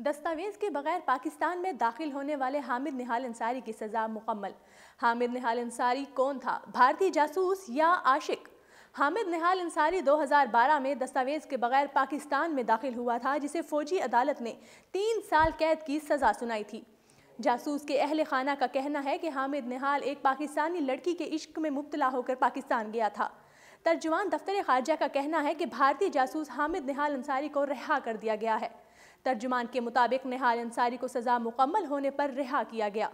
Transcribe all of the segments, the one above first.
دستاویز کے بغیر پاکستان میں داخل ہونے والے حامد نہال انصاری کی سزا مکمل۔ حامد نہال انصاری کون تھا؟ بھارتی جاسوس یا عاشق؟ حامد نہال انصاری 2012 میں دستاویز کے بغیر پاکستان میں داخل ہوا تھا، جسے فوجی عدالت نے 3 سال قید کی سزا سنائی تھی۔ جاسوس کے اہل خانہ کا کہنا ہے کہ حامد نہال ایک پاکستانی لڑکی کے عشق میں مبتلا ہو کر پاکستان گیا تھا۔ ترجمان دفتر خارجہ کا کہنا ہے کہ بھارتی جاسوس حامد نہال انصاری کو رہا کر دیا گیا ہے۔ ترجمان کے مطابق نہال انصاری کو سزا مکمل ہونے پر رہا کیا گیا۔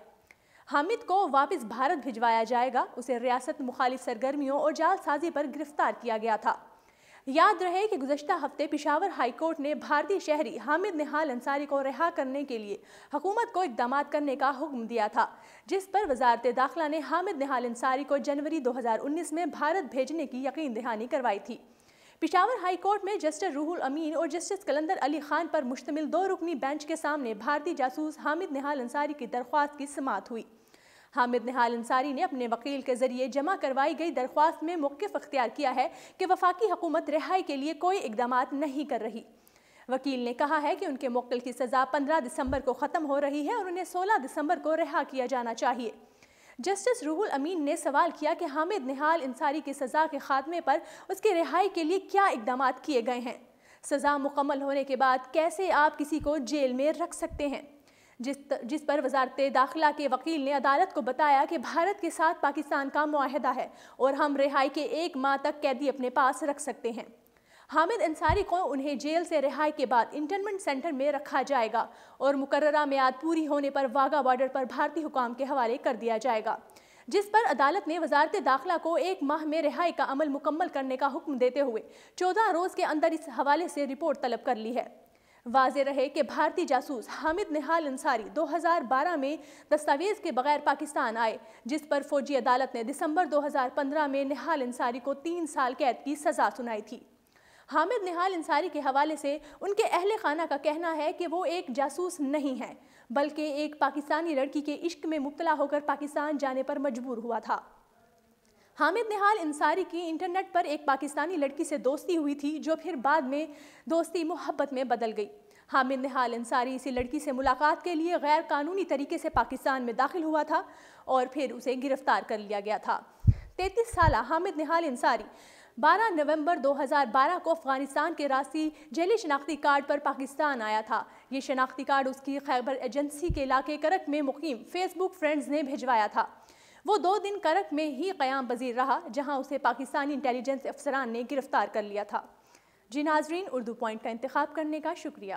حامد کو واپس بھارت بھجوایا جائے گا۔ اسے ریاست مخالف سرگرمیوں اور جعل سازی پر گرفتار کیا گیا تھا۔ یاد رہے کہ گزشتہ ہفتے پشاور ہائی کورٹ نے بھارتی شہری حامد نہال انصاری کو رہا کرنے کے لیے حکومت کو اقدامات کرنے کا حکم دیا تھا، جس پر وزارت داخلہ نے حامد نہال انصاری کو جنوری 2019 میں بھارت بھیجنے کی یقین دہانی کروائی تھی۔ پشاور ہائی کورٹ میں جسٹس روح الامین اور جسٹس کلندر علی خان پر مشتمل 2 رکنی بینچ کے سامنے بھارتی جاسوس حامد نہال انصاری کی درخواست کی سماعت ہوئی۔ حامد نہال انصاری نے اپنے وکیل کے ذریعے جمع کروائی گئی درخواست میں موقف اختیار کیا ہے کہ وفاقی حکومت رہائی کے لیے کوئی اقدامات نہیں کر رہی۔ وکیل نے کہا ہے کہ ان کے موکل کی سزا 15 دسمبر کو ختم ہو رہی ہے اور انہیں 16 دسمبر کو رہا کیا جانا چاہیے۔ جسٹس روح الامین نے سوال کیا کہ حامد نہال انصاری کی سزا کے خاتمے پر اس کی رہائی کے لیے کیا اقدامات کیے گئے ہیں؟ سزا مکمل ہونے کے بعد کیسے آپ کسی کو جیل میں رکھ سکتے ہیں؟ جس پر وزارت داخلہ کے وکیل نے عدالت کو بتایا کہ بھارت کے ساتھ پاکستان کا معاہدہ ہے اور ہم رہائی کے 1 ماہ تک قیدی اپنے پاس رکھ سکتے ہیں۔ حامد انصاری کو انہیں جیل سے رہائی کے بعد انٹرنمنٹ سینٹر میں رکھا جائے گا اور مقررہ میعاد پوری ہونے پر واگا بارڈر پر بھارتی حکام کے حوالے کر دیا جائے گا، جس پر عدالت نے وزارت داخلہ کو 1 ماہ میں رہائی کا عمل مکمل کرنے کا حکم دیتے ہوئے 14 روز کے اندر اس حوالے سے رپورٹ طلب کر لی ہے۔ واضح رہے کہ بھارتی جاسوس حامد نہال انصاری 2012 میں دستاویز کے بغیر پاکستان آئے، جس پر فوجی عدالت نے دسمبر 2015 میں نہال انصاری کو 3 سال قید کی سزا سنائی تھی۔ حامد نہال انصاری کے حوالے سے ان کے اہل خانہ کا کہنا ہے کہ وہ ایک جاسوس نہیں ہے، بلکہ ایک پاکستانی لڑکی کے عشق میں مبتلا ہو کر پاکستان جانے پر مجبور ہوا تھا۔ حامد نہال انصاری کی انٹرنیٹ پر ایک پاکستانی لڑکی سے دوستی ہوئی تھی، جو پھر بعد میں دوستی محبت میں بدل گئی۔ حامد نہال انصاری اسی لڑکی سے ملاقات کے لیے غیر قانونی طریقے سے پاکستان میں داخل ہوا تھا اور پھر اسے گرفتار کر لیا گیا تھا۔ 33 سالہ حامد نہال انصاری 12 نومبر 2012 کو افغانستان کے راستی جعلی شناختی کارڈ پر پاکستان آیا تھا۔ یہ شناختی کارڈ اس کی خیبر ایجنسی کے علاقے کرک میں مقیم فیس بک فرینڈز نے بھجوایا تھا۔ وہ 2 دن کرک میں ہی قیام پذیر رہا، جہاں اسے پاکستانی انٹیلی جنس افسران نے گرفتار کر لیا تھا۔ جی ناظرین، اردو پوائنٹ کا انتخاب کرنے کا شکریہ۔